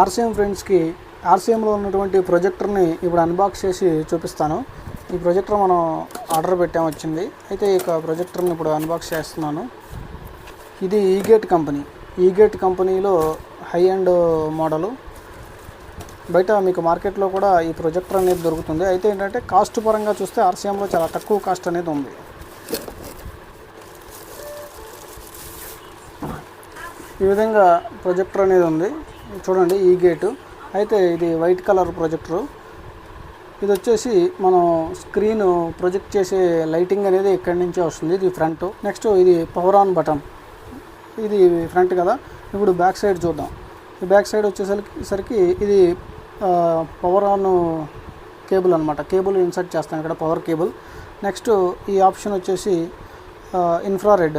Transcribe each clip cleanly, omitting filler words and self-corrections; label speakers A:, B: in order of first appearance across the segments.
A: RCM ఫ్రెండ్స్కి ఆర్సీఎంలో ఉన్నటువంటి ప్రొజెక్టర్ని ఇప్పుడు అన్బాక్స్ చేసి చూపిస్తాను. ఈ ప్రొజెక్టర్ మనం ఆర్డర్ పెట్టాము, వచ్చింది. అయితే ఈ ప్రొజెక్టర్ని ఇప్పుడు అన్బాక్స్ చేస్తున్నాను. ఇది ఈగేట్ కంపెనీలో హై అండ్ మోడలు. బయట మీకు మార్కెట్లో కూడా ఈ ప్రొజెక్టర్ అనేది దొరుకుతుంది. అయితే ఏంటంటే కాస్ట్ పరంగా చూస్తే ఆర్సీఎంలో చాలా తక్కువ కాస్ట్ అనేది ఉంది. ఈ విధంగా ప్రొజెక్టర్ అనేది ఉంది చూడండి, ఈగేట్. అయితే ఇది వైట్ కలర్ ప్రొజెక్టరు. ఇది వచ్చేసి మనం స్క్రీన్ ప్రొజెక్ట్ చేసే లైటింగ్ అనేది ఇక్కడి నుంచే వస్తుంది. ఇది ఫ్రంట్. నెక్స్ట్ ఇది పవర్ ఆన్ బటన్, ఇది ఫ్రంట్ కదా. ఇప్పుడు బ్యాక్ సైడ్ చూద్దాం. ఈ బ్యాక్ సైడ్ వచ్చేసరికి ఇది పవర్ ఆన్ కేబుల్ అనమాట. కేబుల్ ఇన్సర్ట్ చేస్తాను ఇక్కడ, పవర్ కేబుల్. నెక్స్ట్ ఈ ఆప్షన్ వచ్చేసి ఇన్ఫ్రారెడ్,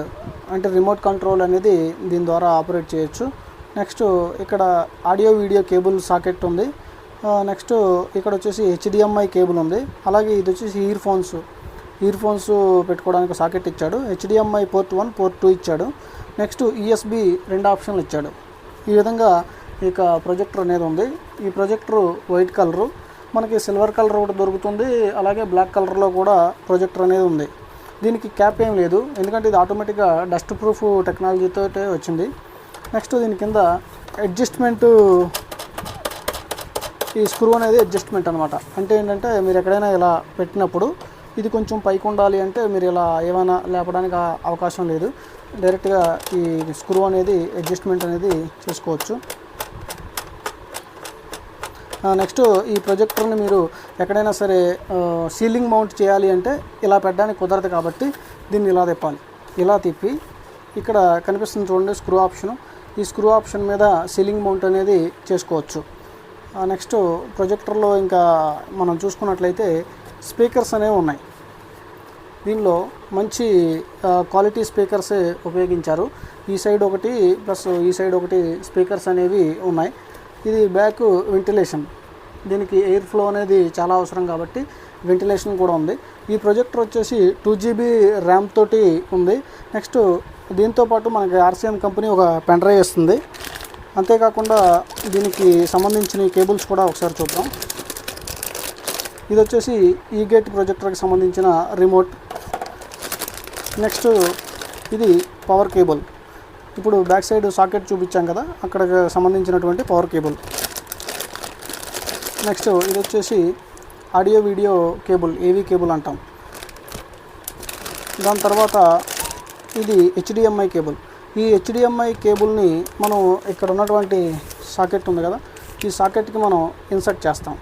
A: అంటే రిమోట్ కంట్రోల్ అనేది దీని ద్వారా ఆపరేట్ చేయొచ్చు. నెక్స్ట్ ఇక్కడ ఆడియో వీడియో కేబుల్ సాకెట్ ఉంది. నెక్స్ట్ ఇక్కడ వచ్చేసి హెచ్డిఎంఐ కేబుల్ ఉంది. అలాగే ఇది వచ్చేసి ఇయర్ ఫోన్స్ పెట్టుకోవడానికి సాకెట్ ఇచ్చాడు. హెచ్డిఎంఐ పోర్ట్ 1 పోర్ట్ 2 ఇచ్చాడు. నెక్స్ట్ యూఎస్బి 2 ఆప్షన్లు ఇచ్చాడు. ఈ విధంగా ఇక ప్రొజెక్టర్ అనేది ఉంది. ఈ ప్రొజెక్టర్ వైట్ కలరు, మనకి సిల్వర్ కలర్ ఒకటి దొరుకుతుంది. అలాగే బ్లాక్ కలర్లో కూడా ప్రొజెక్టర్ అనేది ఉంది. దీనికి క్యాప్ ఏం లేదు, ఎందుకంటే ఇది ఆటోమేటిక్గా డస్ట్ ప్రూఫ్ టెక్నాలజీతో వచ్చింది. నెక్స్ట్ దీని కింద అడ్జస్ట్మెంట్, ఈ స్క్రూ అనేది అడ్జస్ట్మెంట్ అనమాట. అంటే ఏంటంటే మీరు ఎక్కడైనా ఇలా పెట్టినప్పుడు ఇది కొంచెం పైకి ఉండాలి అంటే మీరు ఇలా ఏమైనా లేపడానికి అవకాశం లేదు. డైరెక్ట్గా ఈ స్క్రూ అనేది అడ్జస్ట్మెంట్ అనేది చేసుకోవచ్చు. నెక్స్ట్ ఈ ప్రొజెక్టర్ని మీరు ఎక్కడైనా సరే సీలింగ్ మౌంట్ చేయాలి అంటే ఇలా పెట్టడానికి కుదరదు, కాబట్టి దీన్ని ఇలా తిప్పాలి. ఇలా తిప్పి ఇక్కడ కనిపిస్తుంది చూడండి స్క్రూ ఆప్షను. ఈ స్క్రూ ఆప్షన్ మీద సీలింగ్ మౌంట్ అనేది చేసుకోవచ్చు. నెక్స్ట్ ప్రొజెక్టర్లో ఇంకా మనం చూసుకున్నట్లయితే స్పీకర్స్ అనేవి ఉన్నాయి. దీనిలో మంచి క్వాలిటీ స్పీకర్సే ఉపయోగించారు. ఈ సైడ్ ఒకటి ప్లస్ ఈ సైడ్ ఒకటి స్పీకర్స్ అనేవి ఉన్నాయి. ఇది బ్యాక్ వెంటిలేషన్, దీనికి ఎయిర్ ఫ్లో అనేది చాలా అవసరం కాబట్టి వెంటిలేషన్ కూడా ఉంది. ఈ ప్రొజెక్టర్ వచ్చేసి 2GB ర్యామ్ తోటి ఉంది. నెక్స్ట్ దీంతోపాటు మనకి ఆర్సీఎం కంపెనీ ఒక పెన్ డ్రైవ్ ఇస్తుంది. అంతేకాకుండా దీనికి సంబంధించిన కేబుల్స్ కూడా ఒకసారి చూద్దాం. ఇది వచ్చేసి ఈగేట్ ప్రొజెక్టర్కి సంబంధించిన రిమోట్. నెక్స్ట్ ఇది పవర్ కేబుల్. ఇప్పుడు బ్యాక్ సైడ్ సాకెట్ చూపించాం కదా, అక్కడికి సంబంధించినటువంటి పవర్ కేబుల్. నెక్స్ట్ ఇది వచ్చేసి ఆడియో వీడియో కేబుల్, ఏవీ కేబుల్ అంటాం. దాని తర్వాత ఇది హెచ్డిఎంఐ కేబుల్. ఈ హెచ్డిఎంఐ కేబుల్ని మనం ఇక్కడ ఉన్నటువంటి సాకెట్ ఉంది కదా, ఈ సాకెట్కి మనం ఇన్సర్ట్ చేస్తాం.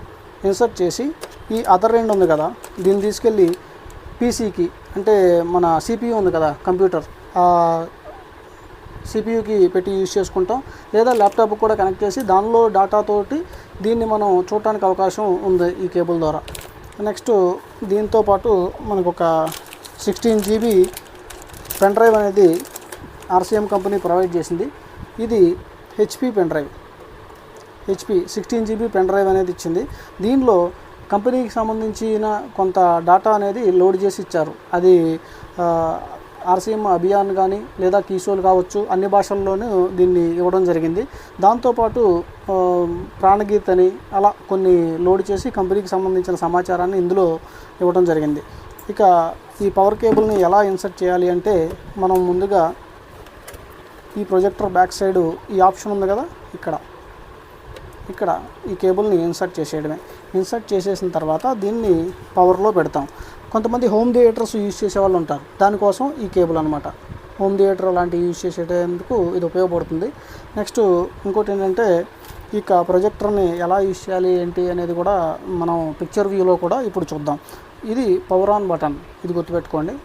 A: ఇన్సర్ట్ చేసి ఈ అదర్ ఎండ్ ఉంది కదా, దీన్ని తీసుకెళ్ళి పీసీకి, అంటే మన సిపియు ఉంది కదా కంప్యూటర్, సిపియుకి పెట్టి యూజ్ చేసుకుంటాం. లేదా ల్యాప్టాప్ కూడా కనెక్ట్ చేసి దానిలో డేటాతోటి దీన్ని మనం చూడటానికి అవకాశం ఉంది ఈ కేబుల్ ద్వారా. నెక్స్ట్ దీంతో పాటు మనకు ఒక 16GB పెన్ డ్రైవ్ అనేది ఆర్సీఎం కంపెనీ ప్రొవైడ్ చేసింది. ఇది HP pen drive, HP 16GB pen drive అనేది ఇచ్చింది. దీనిలో కంపెనీకి సంబంధించిన కొంత డేటా అనేది లోడ్ చేసి ఇచ్చారు. అది ఆర్సీఎం అభియాన్ కానీ లేదా కీసోల్ కావచ్చు, అన్ని భాషల్లోనూ దీన్ని ఇవ్వడం జరిగింది. దాంతోపాటు ప్రాణగీత్ అని అలా కొన్ని లోడ్ చేసి కంపెనీకి సంబంధించిన సమాచారాన్ని ఇందులో ఇవ్వడం జరిగింది. ఇక ఈ పవర్ కేబుల్ని ఎలా ఇన్సర్ట్ చేయాలి అంటే, మనం ముందుగా ఈ ప్రొజెక్టర్ బ్యాక్ సైడు ఈ ఆప్షన్ ఉంది కదా, ఇక్కడ ఈ కేబుల్ని ఇన్సర్ట్ చేసేయడమే. ఇన్సర్ట్ చేసేసిన తర్వాత దీన్ని పవర్లో పెడతాం. కొంతమంది హోమ్ థియేటర్స్ యూజ్ చేసే వాళ్ళు ఉంటారు, దానికోసం ఈ కేబుల్ అనమాట. హోమ్ థియేటర్ లాంటివి యూజ్ చేసేందుకు ఇది ఉపయోగపడుతుంది. నెక్స్ట్ ఇంకోటి ఏంటంటే, ఇక ప్రొజెక్టర్ని ఎలా యూజ్ చేయాలి ఏంటి అనేది కూడా మనం పిక్చర్ వ్యూలో కూడా ఇప్పుడు చూద్దాం. ఇది పవర్ ఆన్ బటన్, ఇది గుర్తుపెట్టుకోండి.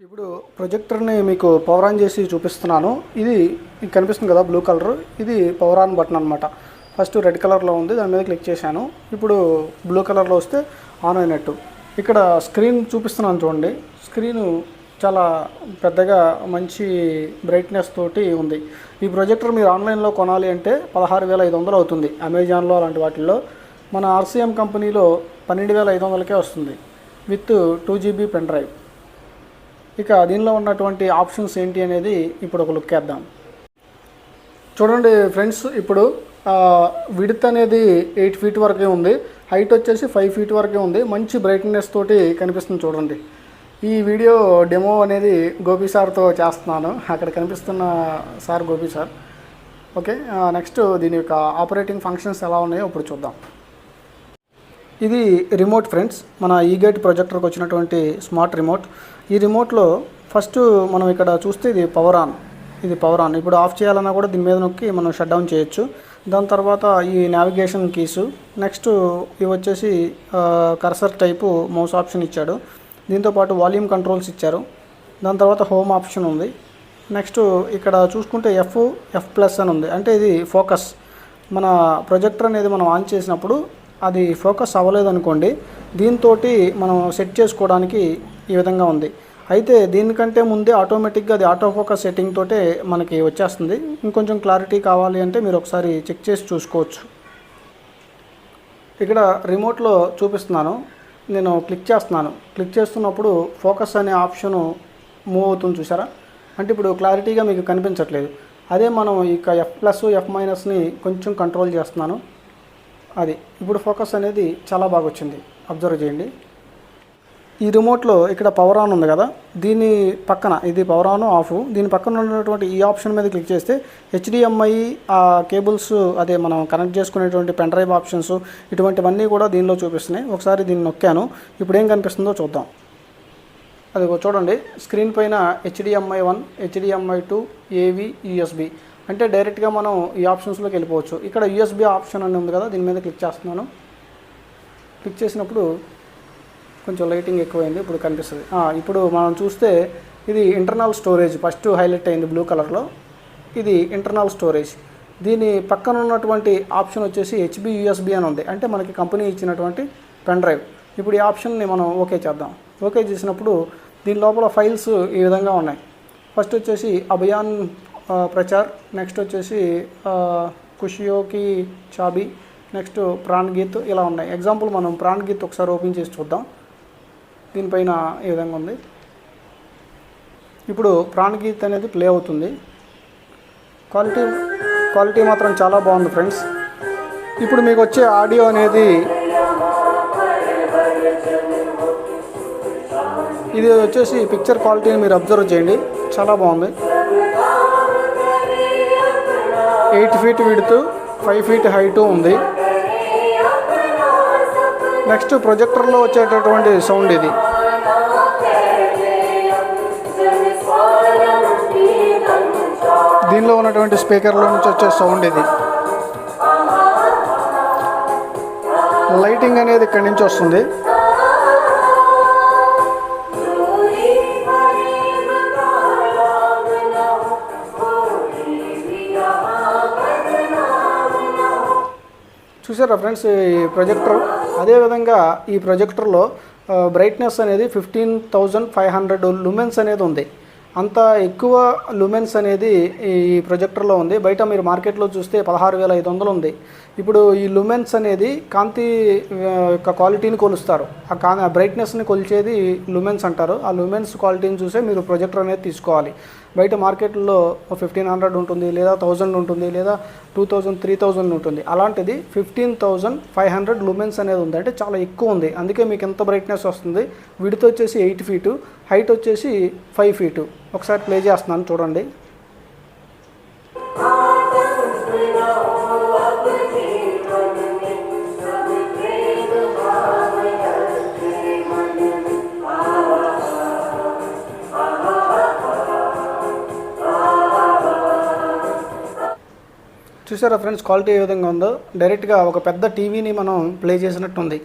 A: ఇప్పుడు ప్రొజెక్టర్ని మీకు పవర్ ఆన్ చేసి చూపిస్తున్నాను. ఇది కనిపిస్తుంది కదా బ్లూ కలర్, ఇది పవర్ ఆన్ బటన్ అనమాట. ఫస్ట్ రెడ్ కలర్లో ఉంది, దాని మీద క్లిక్ చేశాను. ఇప్పుడు బ్లూ కలర్లో వస్తే ఆన్ అయినట్టు. ఇక్కడ స్క్రీన్ చూపిస్తున్నాను చూడండి. స్క్రీను చాలా పెద్దగా మంచి బ్రైట్నెస్ తోటి ఉంది. ఈ ప్రొజెక్టర్ మీరు ఆన్లైన్లో కొనాలి అంటే 16,500 అవుతుంది అమెజాన్లో అలాంటి వాటిల్లో. మన ఆర్సీఎం కంపెనీలో 12,500కే వస్తుంది విత్ 2GB పెన్ డ్రైవ్. ఇక దీనిలో ఉన్నటువంటి ఆప్షన్స్ ఏంటి అనేది ఇప్పుడు ఒక లుక్ వేద్దాం. చూడండి ఫ్రెండ్స్, ఇప్పుడు విడ్త్ అనేది 8 ఫీట్ వరకే ఉంది, హైట్ వచ్చేసి 5 ఫీట్ వరకే ఉంది. మంచి బ్రైట్నెస్ తోటి కనిపిస్తుంది చూడండి. ఈ వీడియో డెమో అనేది గోపి సార్తో చేస్తున్నాను. అక్కడ కనిపిస్తున్న sir Gopi sir. Okay, next దీని యొక్క ఆపరేటింగ్ ఫంక్షన్స్ ఎలా ఉన్నాయో ఇప్పుడు చూద్దాం. ఇది రిమోట్ ఫ్రెండ్స్, మన ఈగేట్ ప్రొజెక్టర్కి వచ్చినటువంటి స్మార్ట్ రిమోట్. ఈ రిమోట్లో ఫస్ట్ మనం ఇక్కడ చూస్తే ఇది పవర్ ఆన్. ఇప్పుడు ఆఫ్ చేయాలన్నా కూడా దీని మీద నొక్కి మనం షట్ డౌన్ చేయొచ్చు. దాని తర్వాత ఈ నావిగేషన్ కీసు, నెక్స్ట్ ఇవి వచ్చేసి కర్సర్ టైపు మౌస్ ఆప్షన్ ఇచ్చాడు. దీంతోపాటు వాల్యూమ్ కంట్రోల్స్ ఇచ్చారు. దాని తర్వాత హోమ్ ఆప్షన్ ఉంది. నెక్స్ట్ ఇక్కడ చూసుకుంటే F+ అని ఉంది, అంటే ఇది ఫోకస్. మన ప్రొజెక్టర్ అనేది మనం ఆన్ చేసినప్పుడు అది ఫోకస్ అవ్వలేదు అనుకోండి, దీంతో మనం సెట్ చేసుకోవడానికి ఈ విధంగా ఉంది. అయితే దీనికంటే ముందే ఆటోమేటిక్గా అది ఆటో ఫోకస్ సెట్టింగ్ తోటే మనకి వచ్చేస్తుంది. ఇంకొంచెం క్లారిటీ కావాలి అంటే మీరు ఒకసారి చెక్ చేసి చూసుకోవచ్చు. ఇక్కడ రిమోట్లో చూపిస్తున్నాను, నేను క్లిక్ చేస్తున్నప్పుడు ఫోకస్ అనే ఆప్షను మూవ్ అవుతుంది చూసారా, అంటే ఇప్పుడు క్లారిటీగా మీకు కనిపించట్లేదు. అదే మనం ఇక F+, F- కొంచెం కంట్రోల్ చేస్తున్నాను, అది ఇప్పుడు ఫోకస్ అనేది చాలా బాగా వచ్చింది. అబ్జర్వ్ చేయండి. ఈ రిమోట్లో ఇక్కడ పవర్ ఆన్ ఉంది కదా, దీని పక్కన ఇది పవర్ ఆన్ ఆఫ్, దీని పక్కన ఉన్నటువంటి ఈ ఆప్షన్ మీద క్లిక్ చేస్తే HDMI కేబుల్స్, అదే మనం కనెక్ట్ చేసుకునేటువంటి పెన్ డ్రైవ్ ఆప్షన్స్, ఇటువంటివన్నీ కూడా దీనిలో చూపిస్తున్నాయి. ఒకసారి దీన్ని నొక్కాను, ఇప్పుడు ఏం కనిపిస్తుందో చూద్దాం. అది చూడండి, స్క్రీన్ పైన HDMI 1, HDMI 2, AV, USB, అంటే డైరెక్ట్గా మనం ఈ ఆప్షన్స్లోకి వెళ్ళిపోవచ్చు. ఇక్కడ USB ఆప్షన్ అని ఉంది కదా, దీని మీద క్లిక్ చేస్తున్నాను. క్లిక్ చేసినప్పుడు కొంచెం లైటింగ్ ఎక్కువైంది, ఇప్పుడు కనిపిస్తుంది. ఇప్పుడు మనం చూస్తే ఇది ఇంటర్నల్ స్టోరేజ్ ఫస్ట్ హైలైట్ అయింది బ్లూ కలర్లో, ఇది ఇంటర్నల్ స్టోరేజ్. దీని పక్కన ఉన్నటువంటి ఆప్షన్ వచ్చేసి HB USB అని ఉంది, అంటే మనకి కంపెనీ ఇచ్చినటువంటి పెన్ డ్రైవ్. ఇప్పుడు ఈ ఆప్షన్ని మనం ఓకే చేద్దాం. ఓకే చేసినప్పుడు దీని లోపల ఫైల్స్ ఈ విధంగా ఉన్నాయి. ఫస్ట్ వచ్చేసి అభియాన్ ప్రచార్, నెక్స్ట్ వచ్చేసి ఖుషియోకి చాబీ, నెక్స్ట్ ప్రాణ్ గీత్, ఇలా ఉన్నాయి. ఎగ్జాంపుల్ మనం ప్రాణ్ గీత్ ఒకసారి ఓపెన్ చేసి చూద్దాం. దీనిపైన ఈ విధంగా ఉంది. ఇప్పుడు ప్రాణ్ గీత్ అనేది ప్లే అవుతుంది. క్వాలిటీ మాత్రం చాలా బాగుంది ఫ్రెండ్స్. ఇప్పుడు మీకు వచ్చే ఆడియో అనేది ఇది వచ్చేసి పిక్చర్ క్వాలిటీని మీరు అబ్జర్వ్ చేయండి, చాలా బాగుంది. 8 ఫీట్ విడ్త్, 5 ఫీట్ హైట్ ఉంది. నెక్స్ట్ ప్రొజెక్టర్లో వచ్చేటటువంటి సౌండ్ ఇది. దీనిలో ఉన్నటువంటి స్పీకర్లో నుంచి వచ్చే సౌండ్ ఇది. లైటింగ్ అనేది ఇక్కడి నుంచి వస్తుంది. చూసారా ఫ్రెండ్స్ ఈ ప్రొజెక్టర్. అదేవిధంగా ఈ ప్రొజెక్టర్లో బ్రైట్నెస్ అనేది 15,500 లుమెన్స్ అనేది ఉంది. అంత ఎక్కువ లుమెన్స్ అనేది ఈ ప్రొజెక్టర్లో ఉంది. బయట మీరు మార్కెట్లో చూస్తే 16,500 ఉంది. ఇప్పుడు ఈ లుమెన్స్ అనేది కాంతి యొక్క క్వాలిటీని కొలుస్తారు. ఆ బ్రైట్నెస్ని కొలిచేది లుమెన్స్ అంటారు. ఆ లుమెన్స్ క్వాలిటీని చూసే మీరు ప్రొజెక్టర్ అనేది తీసుకోవాలి. బయట మార్కెట్లో 1500 ఉంటుంది, లేదా 1000 ఉంటుంది, లేదా 2000, 3000 ఉంటుంది. అలాంటిది 15,500 లుమెన్స్ అనేది ఉంది, అంటే చాలా ఎక్కువ ఉంది. అందుకే మీకు ఎంత బ్రైట్నెస్ వస్తుంది. విడ్త్ వచ్చేసి 8 ఫీటు, హైట్ వచ్చేసి 5 ఫీటు. ఒకసారి ప్లే చేస్తున్నాను చూడండి. చూసారా ఫ్రెండ్స్ క్వాలిటీ ఏ విధంగా ఉందో. డైరెక్ట్గా ఒక పెద్ద టీవీని మనం ప్లే చేసినట్టుంది.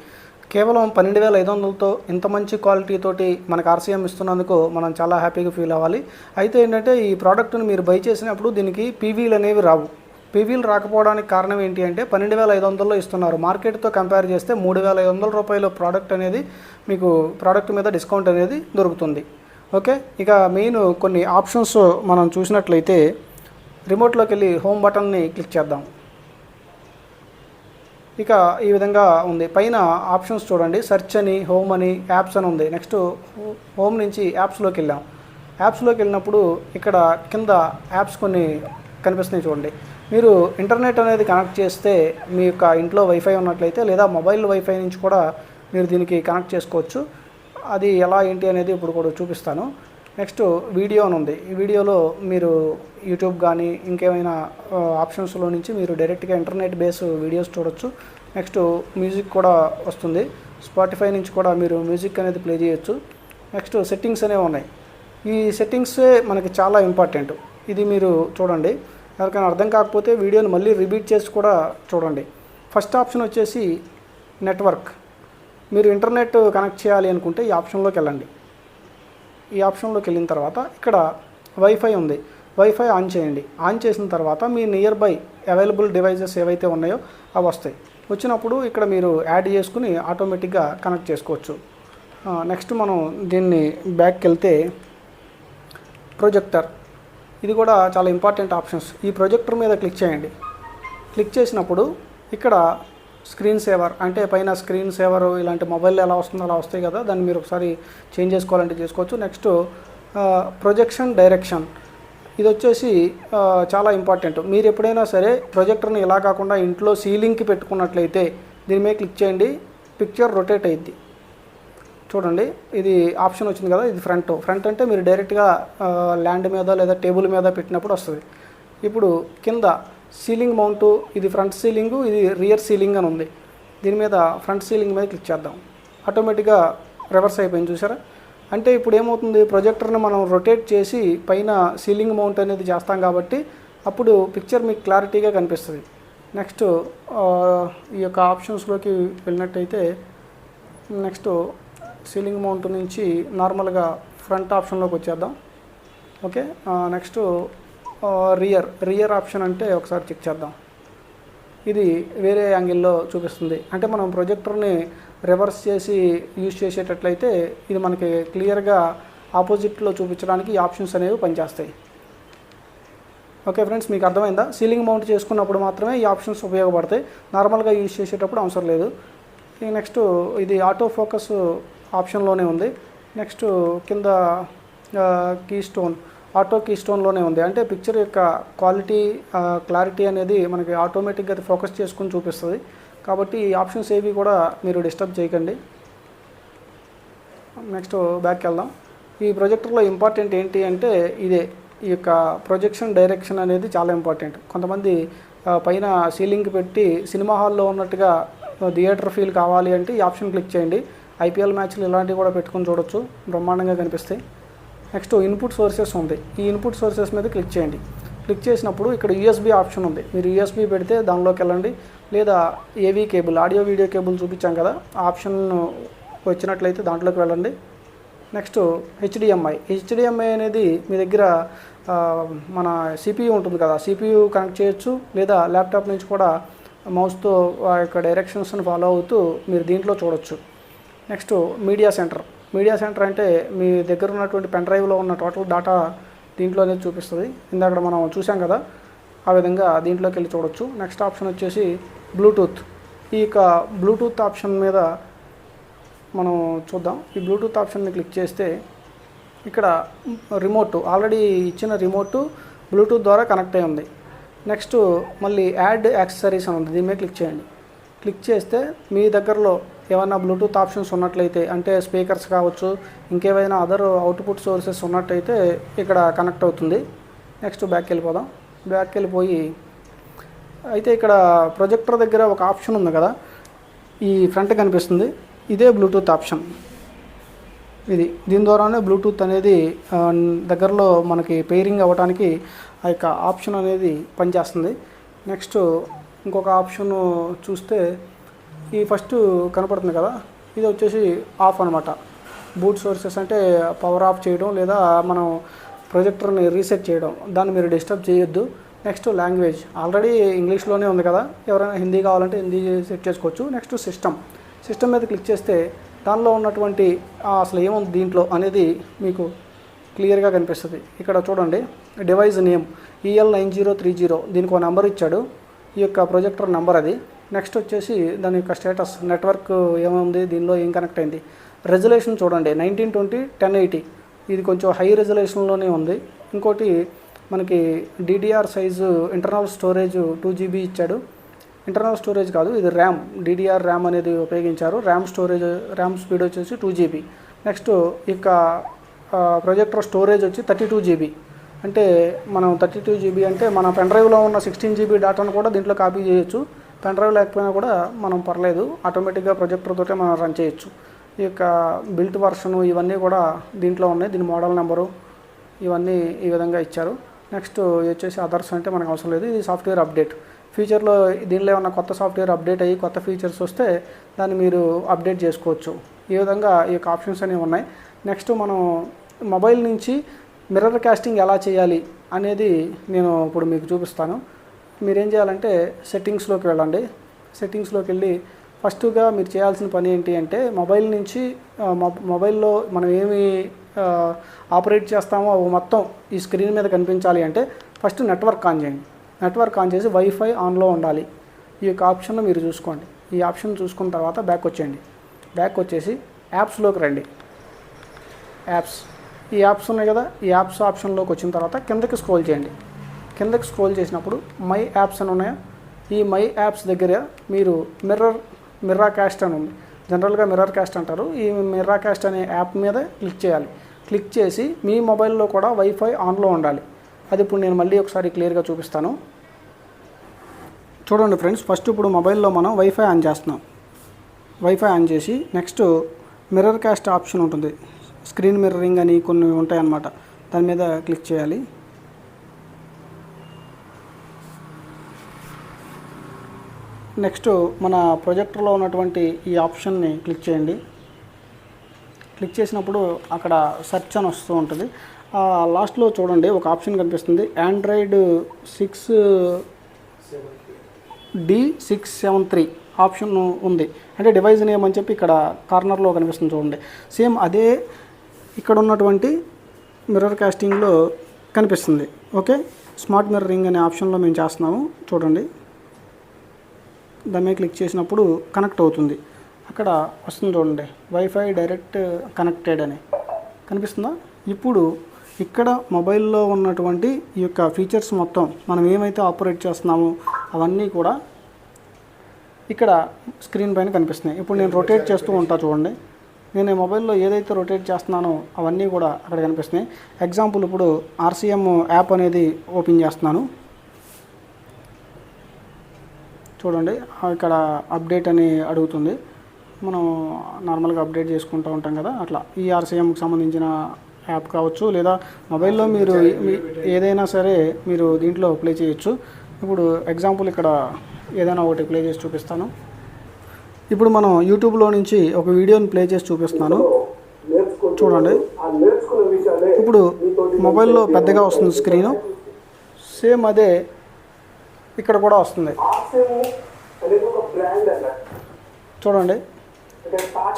A: కేవలం 12,500తో ఇంత మంచి క్వాలిటీతోటి మనకు RCM ఇస్తున్నందుకు మనం చాలా హ్యాపీగా ఫీల్ అవ్వాలి. అయితే ఏంటంటే ఈ ప్రోడక్ట్ని మీరు బై చేసినప్పుడు దీనికి పీవీలు అనేవి రావు. పీవీలు రాకపోవడానికి కారణం ఏంటి అంటే 12,500లో ఇస్తున్నారు. మార్కెట్తో కంపేర్ చేస్తే 3,500 రూపాయల ప్రోడక్ట్ అనేది మీకు ప్రోడక్ట్ మీద డిస్కౌంట్ అనేది దొరుకుతుంది. ఓకే, ఇక మెయిన్ కొన్ని ఆప్షన్స్ మనం చూసినట్లయితే రిమోట్లోకి వెళ్ళి హోమ్ బటన్ని క్లిక్ చేద్దాం. ఇక ఈ విధంగా ఉంది. పైన ఆప్షన్స్ చూడండి, సెర్చ్ అని, హోమ్ అని, యాప్స్ అని ఉంది. నెక్స్ట్ హోమ్ నుంచి యాప్స్లోకి వెళ్ళాం. యాప్స్లోకి వెళ్ళినప్పుడు ఇక్కడ కింద యాప్స్ కొన్ని కనిపిస్తున్నాయి చూడండి. మీరు ఇంటర్నెట్ అనేది కనెక్ట్ చేస్తే మీ యొక్క ఇంట్లో వైఫై ఉన్నట్లయితే లేదా మొబైల్ వైఫై నుంచి కూడా మీరు దీనికి కనెక్ట్ చేసుకోవచ్చు. అది ఎలా ఏంటి అనేది ఇప్పుడు కూడా చూపిస్తాను. నెక్స్ట్ వీడియో అని ఉంది. ఈ వీడియోలో మీరు యూట్యూబ్ కానీ ఇంకేమైనా ఆప్షన్స్లో నుంచి మీరు డైరెక్ట్గా ఇంటర్నెట్ బేస్ వీడియోస్ చూడొచ్చు. నెక్స్ట్ మ్యూజిక్ కూడా వస్తుంది. స్పాటిఫై నుంచి కూడా మీరు మ్యూజిక్ అనేది ప్లే చేయొచ్చు. నెక్స్ట్ సెట్టింగ్స్ అనేవి ఉన్నాయి. ఈ సెట్టింగ్సే మనకి చాలా ఇంపార్టెంట్. ఇది మీరు చూడండి. ఎవరికైనా అర్థం కాకపోతే వీడియోని మళ్ళీ రిపీట్ చేసి కూడా చూడండి. ఫస్ట్ ఆప్షన్ వచ్చేసి నెట్వర్క్. మీరు ఇంటర్నెట్ కనెక్ట్ చేయాలి అనుకుంటే ఈ ఆప్షన్లోకి వెళ్ళండి. ఈ ఆప్షన్లోకి వెళ్ళిన తర్వాత ఇక్కడ వైఫై ఉంది. వైఫై ఆన్ చేయండి. ఆన్ చేసిన తర్వాత మీ నియర్ బై అవైలబుల్ డివైజెస్ ఏవైతే ఉన్నాయో అవి వస్తాయి. వచ్చినప్పుడు ఇక్కడ మీరు యాడ్ చేసుకుని ఆటోమేటిక్గా కనెక్ట్ చేసుకోవచ్చు. నెక్స్ట్ మనం దీన్ని బ్యాక్కి వెళ్తే ప్రొజెక్టర్. ఇది కూడా చాలా ఇంపార్టెంట్ ఆప్షన్స్. ఈ ప్రొజెక్టర్ మీద క్లిక్ చేయండి. క్లిక్ చేసినప్పుడు ఇక్కడ స్క్రీన్ సేవర్ అంటే పైన స్క్రీన్ సేవర్ ఇలాంటి మొబైల్ ఎలా వస్తుందో అలా వస్తాయి కదా, దాన్ని మీరు ఒకసారి చేంజ్ చేసుకోవాలంటే చేసుకోవచ్చు. Next projection direction. ఇది వచ్చేసి చాలా ఇంపార్టెంట్. మీరు ఎప్పుడైనా సరే ప్రొజెక్టర్ని ఇలా కాకుండా ఇంట్లో సీలింగ్కి పెట్టుకున్నట్లయితే దీని మీద క్లిక్ చేయండి. పిక్చర్ రొటేట్ అయ్యిద్ది. చూడండి, ఇది ఆప్షన్ వచ్చింది కదా, ఇది ఫ్రంట్ అంటే మీరు డైరెక్ట్గా ల్యాండ్ మీద లేదా టేబుల్ మీద పెట్టినప్పుడు వస్తుంది. ఇప్పుడు కింద సీలింగ్ మౌంటు, ఇది ఫ్రంట్ సీలింగు, ఇది రియర్ సీలింగ్ అని ఉంది. దీని మీద ఫ్రంట్ సీలింగ్ మీద క్లిక్ చేద్దాం. ఆటోమేటిక్గా రివర్స్ అయిపోయింది చూసారా. అంటే ఇప్పుడు ఏమవుతుంది, ప్రొజెక్టర్ని మనం రొటేట్ చేసి పైన సీలింగ్ మౌంట్ అనేది చేస్తాం కాబట్టి అప్పుడు పిక్చర్ మీకు క్లారిటీగా కనిపిస్తుంది. నెక్స్ట్ ఈ యొక్క ఆప్షన్స్లోకి వెళ్ళినట్టయితే నెక్స్ట్ సీలింగ్ మౌంట్ నుంచి నార్మల్గా ఫ్రంట్ ఆప్షన్లోకి వచ్చేద్దాం. ఓకే, నెక్స్ట్ రియర్ ఆప్షన్ అంటే ఒకసారి చెక్ చేద్దాం. ఇది వేరే యాంగిల్లో చూపిస్తుంది. అంటే మనం ప్రొజెక్టర్ని రివర్స్ చేసి యూజ్ చేసేటట్లయితే ఇది మనకి క్లియర్గా ఆపోజిట్లో చూపించడానికి ఈ ఆప్షన్స్ అనేవి పనిచేస్తాయి. ఓకే ఫ్రెండ్స్, మీకు అర్థమైందా? సీలింగ్ మౌంట్ చేసుకున్నప్పుడు మాత్రమే ఈ ఆప్షన్స్ ఉపయోగపడతాయి. నార్మల్గా యూజ్ చేసేటప్పుడు అవసరం లేదు. నెక్స్ట్ ఇది ఆటో ఫోకస్ ఆప్షన్లోనే ఉంది. నెక్స్ట్ కింద ఆటో కీ స్టోన్లోనే ఉంది. అంటే పిక్చర్ యొక్క క్లారిటీ అనేది మనకి ఆటోమేటిక్గా అది ఫోకస్ చేసుకుని చూపిస్తుంది. కాబట్టి ఈ ఆప్షన్స్ ఏవి కూడా మీరు డిస్టర్బ్ చేయకండి. నెక్స్ట్ బ్యాక్కి వెళ్దాం. ఈ ప్రొజెక్టర్లో ఇంపార్టెంట్ ఏంటి అంటే ఇదే, ఈ యొక్క ప్రొజెక్షన్ డైరెక్షన్ అనేది చాలా ఇంపార్టెంట్. కొంతమంది పైన సీలింగ్ పెట్టి సినిమా హాల్లో ఉన్నట్టుగా థియేటర్ ఫీల్ కావాలి అంటే ఈ ఆప్షన్ క్లిక్ చేయండి. ఐపీఎల్ మ్యాచ్లు ఇలాంటివి కూడా పెట్టుకొని చూడొచ్చు, బ్రహ్మాండంగా కనిపిస్తాయి. నెక్స్ట్ ఇన్పుట్ సోర్సెస్ ఉంది. ఈ ఇన్పుట్ సోర్సెస్ మీద క్లిక్ చేయండి. క్లిక్ చేసినప్పుడు ఇక్కడ యూఎస్బీ ఆప్షన్ ఉంది. మీరు యూఎస్బీ పెడితే దానిలోకి వెళ్ళండి, లేదా ఏవీ కేబుల్, ఆడియో వీడియో కేబుల్ చూపించాం కదా, ఆ ఆప్షన్ వచ్చినట్లయితే దాంట్లోకి వెళ్ళండి. నెక్స్ట్ హెచ్డిఎంఐ అనేది మీ దగ్గర మన సిపియు ఉంటుంది కదా, సిపియు కనెక్ట్ చేయొచ్చు, లేదా ల్యాప్టాప్ నుంచి కూడా మౌస్తో ఆ యొక్క డైరెక్షన్స్ని ఫాలో అవుతూ మీరు దీంట్లో చూడొచ్చు. నెక్స్ట్ మీడియా సెంటర్ అంటే మీ దగ్గర ఉన్నటువంటి పెన్ డ్రైవ్లో ఉన్న టోటల్ డేటా దీంట్లో అనేది చూపిస్తుంది. ఇందాక మనం చూసాం కదా, ఆ విధంగా దీంట్లోకి వెళ్ళి చూడొచ్చు. నెక్స్ట్ ఆప్షన్ వచ్చేసి బ్లూటూత్. ఈ యొక్క బ్లూటూత్ ఆప్షన్ మీద మనం చూద్దాం. ఈ బ్లూటూత్ ఆప్షన్ని క్లిక్ చేస్తే ఇక్కడ రిమోట్, ఆల్రెడీ ఇచ్చిన రిమోట్ బ్లూటూత్ ద్వారా కనెక్ట్ అయి ఉంది. నెక్స్ట్ మళ్ళీ యాడ్ యాక్సెసరీస్ అని ఉంది. దీని మీద క్లిక్ చేయండి. క్లిక్ చేస్తే మీ దగ్గరలో ఏమైనా బ్లూటూత్ ఆప్షన్స్ ఉన్నట్లయితే, అంటే స్పీకర్స్ కావచ్చు, ఇంకేమైనా అదర్ అవుట్పుట్ సోర్సెస్ ఉన్నట్టయితే ఇక్కడ కనెక్ట్ అవుతుంది. నెక్స్ట్ బ్యాక్కి వెళ్ళిపోయి అయితే ఇక్కడ ప్రొజెక్టర్ దగ్గర ఒక ఆప్షన్ ఉంది కదా, ఈ ఫ్రంట్ కనిపిస్తుంది, ఇదే బ్లూటూత్ ఆప్షన్. దీని ద్వారానే బ్లూటూత్ అనేది దగ్గరలో మనకి పెయిరింగ్ అవ్వడానికి ఆ యొక్క ఆప్షన్ అనేది పనిచేస్తుంది. నెక్స్ట్ ఇంకొక ఆప్షన్ చూస్తే ఈ ఫస్ట్ కనపడుతుంది కదా, ఇది వచ్చేసి ఆఫ్ అనమాట. బూట్ సోర్సెస్ అంటే పవర్ ఆఫ్ చేయడం లేదా మనం ప్రొజెక్టర్ని రీసెట్ చేయడం, దాన్ని మీరు డిస్టర్బ్ చేయొద్దు. నెక్స్ట్ లాంగ్వేజ్, ఆల్రెడీ ఇంగ్లీష్లోనే ఉంది కదా, ఎవరైనా హిందీ కావాలంటే హిందీ సెట్ చేసుకోవచ్చు. నెక్స్ట్ సిస్టమ్ మీద క్లిక్ చేస్తే దానిలో ఉన్నటువంటి అసలు ఏముంది దీంట్లో అనేది మీకు క్లియర్గా కనిపిస్తుంది. ఇక్కడ చూడండి, డివైస్ నేమ్ EL9030, దీనికి ఒక నెంబర్ ఇచ్చాడు, ఈ యొక్క ప్రొజెక్టర్ నెంబర్ అది. నెక్స్ట్ వచ్చేసి దాని యొక్క స్టేటస్, నెట్వర్క్ ఏముంది, దీనిలో ఏం కనెక్ట్ అయింది. రెజల్యూషన్ చూడండి 1920x1080, ఇది కొంచెం హై రెజల్యూషన్లోనే ఉంది. ఇంకోటి మనకి DDR size internal storage 2 GB ఇచ్చాడు. ఇంటర్నల్ స్టోరేజ్ కాదు, ఇది ర్యామ్, DDR ర్యామ్ అనేది ఉపయోగించారు. ర్యామ్ స్పీడ్ వచ్చేసి 2 GB. నెక్స్ట్ ఇక ప్రొజెక్టర్ స్టోరేజ్ వచ్చి 32 GB. అంటే మనం 32 GB అంటే మన పెన్ డ్రైవ్లో ఉన్న 16 GB డేటాను కూడా దీంట్లో కాపీ చేయొచ్చు. పెన్ డ్రైవ్ లేకపోయినా కూడా మనం పర్లేదు, ఆటోమేటిక్గా ప్రొజెక్టర్ తోటే మనం రన్ చేయొచ్చు. ఈ యొక్క బిల్ట్ వర్షను ఇవన్నీ కూడా దీంట్లో ఉన్నాయి. దీని మోడల్ నెంబరు ఇవన్నీ ఈ విధంగా ఇచ్చారు. నెక్స్ట్ వచ్చేసి అదర్స్ అంటే మనకు అవసరం లేదు. ఇది సాఫ్ట్వేర్ అప్డేట్ ఫీచర్లో దీనిలో ఏమన్నా కొత్త సాఫ్ట్వేర్ అప్డేట్ అయ్యి కొత్త ఫీచర్స్ వస్తే దాన్ని మీరు అప్డేట్ చేసుకోవచ్చు. ఈ విధంగా ఈ యొక్క ఆప్షన్స్ అనేవి ఉన్నాయి. నెక్స్ట్ మనం మొబైల్ నుంచి మిర్రర్ కాస్టింగ్ ఎలా చేయాలి అనేది నేను ఇప్పుడు మీకు చూపిస్తాను. మీరేం చేయాలంటే సెట్టింగ్స్లోకి వెళ్ళండి. సెట్టింగ్స్లోకి వెళ్ళి ఫస్ట్గా మీరు చేయాల్సిన పని ఏంటి అంటే మొబైల్ నుంచి మొబైల్లో మనం ఏమి ఆపరేట్ చేస్తామో అవి మొత్తం ఈ స్క్రీన్ మీద కనిపించాలి అంటే ఫస్ట్ నెట్వర్క్ ఆన్ చేయండి. నెట్వర్క్ ఆన్ చేసి వైఫై ఆన్లో ఉండాలి. ఈ యొక్క ఆప్షన్ మీరు చూసుకోండి. ఈ ఆప్షన్ చూసుకున్న తర్వాత బ్యాక్ వచ్చేయండి. బ్యాక్ వచ్చేసి యాప్స్లోకి రండి. ఈ యాప్స్ ఉన్నాయి కదా, ఈ యాప్స్ ఆప్షన్లోకి వచ్చిన తర్వాత కిందకి స్క్రోల్ చేయండి. కిందకి స్క్రోల్ చేసినప్పుడు మై యాప్స్ అని ఉన్నాయా, ఈ మై యాప్స్ దగ్గర మీరు మిర్రర్ కాస్ట్ అని ఉంది. జనరల్గా మిర్రర్ కాస్ట్ అంటారు. ఈ మిర్రర్ కాస్ట్ అనే యాప్ మీద క్లిక్ చేయాలి. క్లిక్ చేసి మీ మొబైల్లో కూడా వైఫై ఆన్లో ఉండాలి. అది ఇప్పుడు నేను మళ్ళీ ఒకసారి క్లియర్గా చూపిస్తాను. చూడండి ఫ్రెండ్స్, ఫస్ట్ ఇప్పుడు మొబైల్లో మనం వైఫై ఆన్ చేస్తున్నాం. వైఫై ఆన్ చేసి నెక్స్ట్ మిర్రర్ కాస్ట్ ఆప్షన్ ఉంటుంది. స్క్రీన్ మిర్రరింగ్ అని కొన్ని ఉంటాయన్నమాట. దాని మీద క్లిక్ చేయాలి. నెక్స్ట్ మన ప్రొజెక్టర్లో ఉన్నటువంటి ఈ ఆప్షన్ని క్లిక్ చేయండి. క్లిక్ చేసినప్పుడు అక్కడ సెర్చ్ అని వస్తూ ఉంటుంది. లాస్ట్లో చూడండి ఒక ఆప్షన్ కనిపిస్తుంది, Android 6D673 ఆప్షన్ ఉంది. అంటే డివైస్ నేమ్ అని చెప్పి ఇక్కడ కార్నర్లో కనిపిస్తుంది చూడండి. సేమ్ అదే ఇక్కడ ఉన్నటువంటి మిర్రర్ కాస్టింగ్లో కనిపిస్తుంది. ఓకే, స్మార్ట్ మిర్రరింగ్ అనే ఆప్షన్లో మేము చేస్తున్నాము. చూడండి, దాని మీద క్లిక్ చేసినప్పుడు కనెక్ట్ అవుతుంది. అక్కడ వస్తుంది చూడండి, వైఫై డైరెక్ట్ కనెక్టెడ్ అని కనిపిస్తుందా. ఇప్పుడు ఇక్కడ మొబైల్లో ఉన్నటువంటి ఈ యొక్క ఫీచర్స్ మొత్తం మనం ఏమైతే ఆపరేట్ చేస్తున్నామో అవన్నీ కూడా ఇక్కడ స్క్రీన్ పైన కనిపిస్తున్నాయి. ఇప్పుడు నేను రొటేట్ చేస్తూ ఉంటా చూడండి. నేను ఈ మొబైల్లో ఏదైతే రొటేట్ చేస్తున్నానో అవన్నీ కూడా అక్కడ కనిపిస్తున్నాయి. ఎగ్జాంపుల్ ఇప్పుడు RCM యాప్ అనేది ఓపెన్ చేస్తున్నాను. చూడండి, ఇక్కడ అప్డేట్ అని అడుగుతుంది. మనం నార్మల్గా అప్డేట్ చేసుకుంటూ ఉంటాం కదా, అట్లా ఈ RCMకి సంబంధించిన యాప్ కావచ్చు, లేదా మొబైల్లో మీరు ఏదైనా సరే మీరు దీంట్లో ప్లే చేయొచ్చు. ఇప్పుడు ఎగ్జాంపుల్ ఇక్కడ ఏదైనా ఒకటి ప్లే చేసి చూపిస్తాను. ఇప్పుడు మనం యూట్యూబ్లో నుంచి ఒక వీడియోని ప్లే చేసి చూపిస్తున్నాను. చూడండి, ఇప్పుడు మొబైల్లో పెద్దగా వస్తుంది స్క్రీను. సేమ్ అదే ఇక్కడ కూడా వస్తుంది. చూడండి,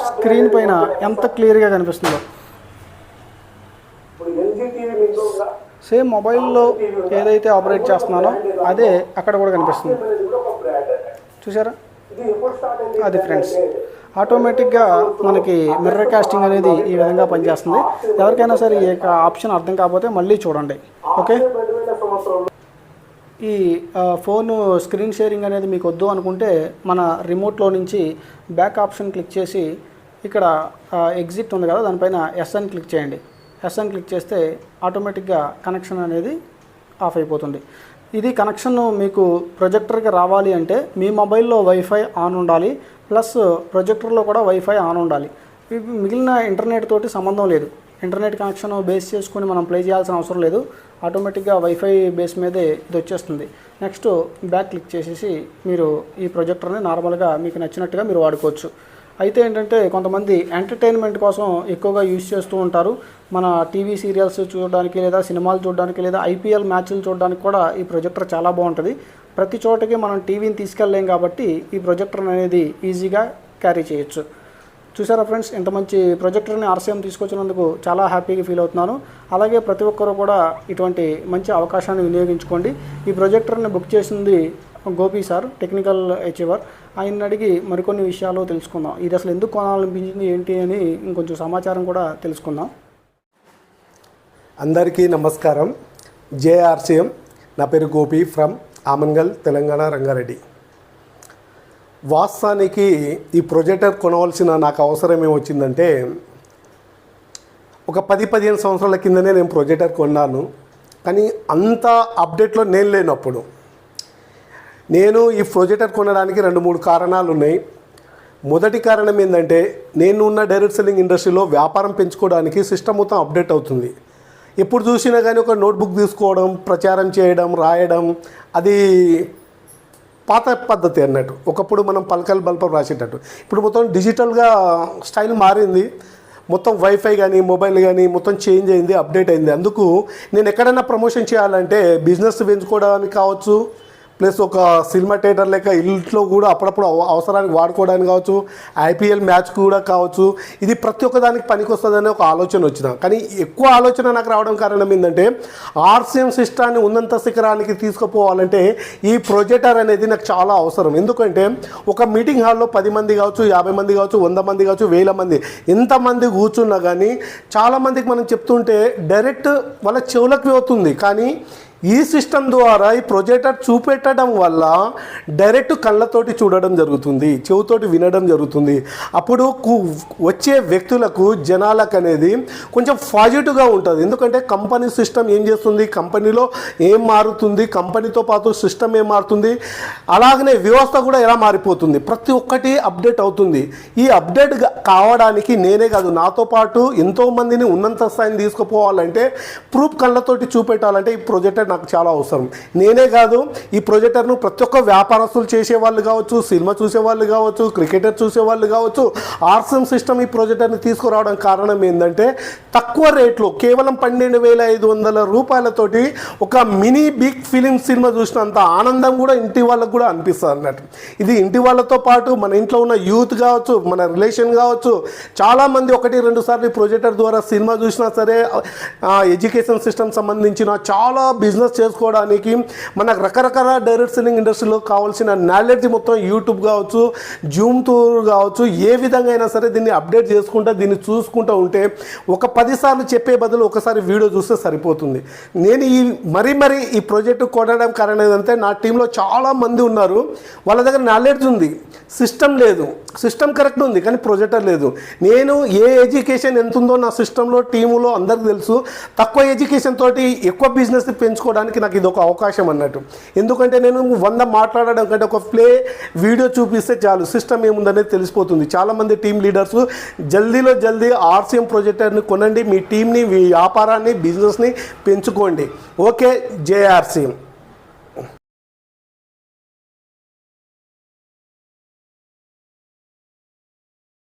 A: స్క్రీన్ పైన ఎంత క్లియర్గా కనిపిస్తుందో. సేమ్ మొబైల్లో ఏదైతే ఆపరేట్ చేస్తున్నానో అదే అక్కడ కూడా కనిపిస్తుంది. చూసారా, అది ఫ్రెండ్స్ ఆటోమేటిక్గా మనకి మిర్రర్ కాస్టింగ్ అనేది ఈ విధంగా పనిచేస్తుంది. ఎవరికైనా సరే ఈ ఆప్షన్ అర్థం కాకపోతే మళ్ళీ చూడండి. ఓకే, ఈ ఫోన్ స్క్రీన్ షేరింగ్ అనేది మీకు వద్దు అనుకుంటే మన రిమోట్లో నుంచి బ్యాక్ ఆప్షన్ క్లిక్ చేసి ఇక్కడ ఎగ్జిట్ ఉంది కదా, దానిపైన ఎస్ అని క్లిక్ చేయండి. ఎస్ అని క్లిక్ చేస్తే ఆటోమేటిక్గా కనెక్షన్ అనేది ఆఫ్ అయిపోతుంది. ఇది కనెక్షన్ మీకు ప్రొజెక్టర్కి రావాలి అంటే మీ మొబైల్లో వైఫై ఆన్ ఉండాలి, ప్లస్ ప్రొజెక్టర్లో కూడా వైఫై ఆన్ ఉండాలి. మిగిలిన ఇంటర్నెట్ తోటి సంబంధం లేదు. ఇంటర్నెట్ కనెక్షన్ బేస్ చేసుకొని మనం ప్లే చేయాల్సిన అవసరం లేదు. ఆటోమేటిక్గా వైఫై బేస్ మీదే ఇది వచ్చేస్తుంది. నెక్స్ట్ బ్యాక్ క్లిక్ చేసేసి మీరు ఈ ప్రొజెక్టర్ని నార్మల్గా మీకు నచ్చినట్టుగా మీరు వాడుకోవచ్చు. అయితే ఏంటంటే కొంతమంది ఎంటర్టైన్మెంట్ కోసం ఎక్కువగా యూజ్ చేస్తూ ఉంటారు. మన టీవీ సీరియల్స్ చూడడానికి, లేదా సినిమాలు చూడడానికి, లేదా IPL మ్యాచ్లు చూడడానికి కూడా ఈ ప్రొజెక్టర్ చాలా బాగుంటుంది. ప్రతి చోటకి మనం టీవీని తీసుకెళ్ళలేం కాబట్టి ఈ ప్రొజెక్టర్ అనేది ఈజీగా క్యారీ చేయొచ్చు. చూసారా ఫ్రెండ్స్, ఇంత మంచి ప్రొజెక్టర్ని RCM తీసుకొచ్చినందుకు చాలా హ్యాపీగా ఫీల్ అవుతున్నాను. అలాగే ప్రతి ఒక్కరు కూడా ఇటువంటి మంచి అవకాశాన్ని వినియోగించుకోండి. ఈ ప్రొజెక్టర్ని బుక్ చేసింది గోపి సార్, టెక్నికల్ అచీవర్. ఆయన అడిగి మరికొన్ని విషయాలు తెలుసుకుందాం. ఇది అసలు ఎందుకు కొనాలనిపించింది ఏంటి అని ఇంకొంచెం సమాచారం కూడా తెలుసుకుందాం.
B: అందరికీ నమస్కారం. జేఆర్సీఎం. నా పేరు గోపి ఫ్రమ్ ఆమన్గల్, తెలంగాణ, రంగారెడ్డి. వాస్తవానికి ఈ ప్రొజెక్టర్ కొనవలసిన నాకు అవసరం ఏమొచ్చిందంటే, ఒక 10-15 సంవత్సరాల కిందనే నేను ప్రొజెక్టర్ కొన్నాను. కానీ అంత అప్డేట్లో నేను లేనప్పుడు. నేను ఈ ప్రొజెక్టర్ కొనడానికి 2-3 కారణాలు ఉన్నాయి. మొదటి కారణం ఏంటంటే, నేను ఉన్న డైరెక్ట్ సెల్లింగ్ ఇండస్ట్రీలో వ్యాపారం పెంచుకోవడానికి సిస్టమ్ మొత్తం అప్డేట్ అవుతుంది. ఎప్పుడు చూసినా కానీ ఒక నోట్బుక్ తీసుకోవడం, ప్రచారం చేయడం, రాయడం, అది పాత పద్ధతి అన్నట్టు. ఒకప్పుడు మనం పలకలు బల్పం రాసేటట్టు. ఇప్పుడు మొత్తం డిజిటల్గా స్టైల్ మారింది. మొత్తం వైఫై కానీ మొబైల్ కానీ మొత్తం చేంజ్ అయింది, అప్డేట్ అయింది. అందుకు నేను ఎక్కడైనా ప్రమోషన్ చేయాలంటే బిజినెస్ పెంచుకోవడానికి కావచ్చు, ప్లస్ ఒక సినిమా థియేటర్ లెక్క ఇంట్లో కూడా అప్పుడప్పుడు అవసరానికి వాడుకోవడానికి కావచ్చు, ఐపీఎల్ మ్యాచ్ కూడా కావచ్చు, ఇది ప్రతి ఒక్క దానికి పనికి వస్తుందనే ఒక ఆలోచన వచ్చిన. కానీ ఎక్కువ ఆలోచన నాకు రావడం కారణం ఏంటంటే, ఆర్సీఎం సిస్టాన్ని ఉన్నంత శిఖరానికి తీసుకుపోవాలంటే ఈ ప్రొజెక్టర్ అనేది నాకు చాలా అవసరం. ఎందుకంటే ఒక మీటింగ్ హాల్లో 10 మంది కావచ్చు, 50 మంది కావచ్చు, 100 మంది కావచ్చు, 1000 మంది, ఎంతమంది కూర్చున్నా కానీ చాలామందికి మనం చెప్తుంటే డైరెక్ట్ వాళ్ళ చెవులకు అవుతుంది. కానీ ఈ సిస్టమ్ ద్వారా ఈ ప్రొజెక్టర్ చూపెట్టడం వల్ల డైరెక్ట్ కళ్ళతోటి చూడడం జరుగుతుంది, చెవుతోటి వినడం జరుగుతుంది. అప్పుడు వచ్చే వ్యక్తులకు, జనాలకు అనేది కొంచెం పాజిటివ్గా ఉంటుంది. ఎందుకంటే కంపెనీ సిస్టమ్ ఏం చేస్తుంది, కంపెనీలో ఏం మారుతుంది, కంపెనీతో పాటు సిస్టమ్ ఏం మారుతుంది, అలాగనే వ్యవస్థ కూడా ఎలా మారిపోతుంది, ప్రతి ఒక్కటి అప్డేట్ అవుతుంది. ఈ అప్డేట్ కావడానికి నేనే కాదు, నాతో పాటు ఎంతోమందిని ఉన్నంత స్థాయిని తీసుకుపోవాలంటే, ప్రూఫ్ కళ్ళతోటి చూపెట్టాలంటే ఈ ప్రొజెక్టర్ నాకు చాలా అవసరం. నేనే కాదు, ఈ ప్రొజెక్టర్ను ప్రతి ఒక్క వ్యాపారస్తులు చేసేవాళ్ళు కావచ్చు, సినిమా చూసేవాళ్ళు కావచ్చు, క్రికెటర్ చూసేవాళ్ళు కావచ్చు, ఆర్సీఎం సిస్టమ్ ఈ ప్రొజెక్టర్ని తీసుకురావడం కారణం ఏంటంటే, తక్కువ రేట్లో కేవలం 12,500 రూపాయలతోటి ఒక మినీ బిగ్ ఫిలిం సినిమా చూసినంత ఆనందం కూడా ఇంటి వాళ్ళకు కూడా అనిపిస్తుంది అన్నట్టు. ఇది ఇంటి వాళ్ళతో పాటు మన ఇంట్లో ఉన్న యూత్ కావచ్చు, మన రిలేషన్ కావచ్చు, చాలామంది 1-2 సార్లు ఈ ప్రొజెక్టర్ ద్వారా సినిమా చూసినా సరే, ఎడ్యుకేషన్ సిస్టమ్ సంబంధించిన చాలా బిజినెస్ చేసుకోవడానికి మనకు రకరకాల డైరెక్ట్ సెల్లింగ్ ఇండస్ట్రీలో కావాల్సిన నాలెడ్జ్ మొత్తం యూట్యూబ్ కావచ్చు, జూమ్ టూర్ కావచ్చు, ఏ విధంగా అయినా సరే దీన్ని అప్డేట్ చేసుకుంటూ దీన్ని చూసుకుంటూ ఉంటే ఒక 10 సార్లు చెప్పే బదులు ఒకసారి వీడియో చూస్తే సరిపోతుంది. నేను మరీ ఈ ప్రాజెక్టు కొనడం కారణం ఏంటంటే, నా టీంలో చాలామంది ఉన్నారు, వాళ్ళ దగ్గర నాలెడ్జ్ ఉంది, సిస్టమ్ లేదు. సిస్టమ్ కరెక్ట్ ఉంది కానీ ప్రొజెక్టర్ లేదు. నేను ఏ ఎడ్యుకేషన్ ఎంత ఉందో నా సిస్టంలో, టీములో అందరికీ తెలుసు. తక్కువ ఎడ్యుకేషన్ తోటి ఎక్కువ బిజినెస్ పెంచుకోవడానికి నాకు ఇది ఒక అవకాశం అన్నట్టు. ఎందుకంటే నేను 100 మాట్లాడడం కంటే ఒక వీడియో చూపిస్తే చాలు, సిస్టమ్ ఏముందనేది తెలిసిపోతుంది. చాలామంది టీమ్ లీడర్స్ జల్దీ ఆర్సీఎం ప్రొజెక్టర్ని కొనండి, మీ టీంని, మీ వ్యాపారాన్ని, బిజినెస్ని పెంచుకోండి. Okay, JRCM.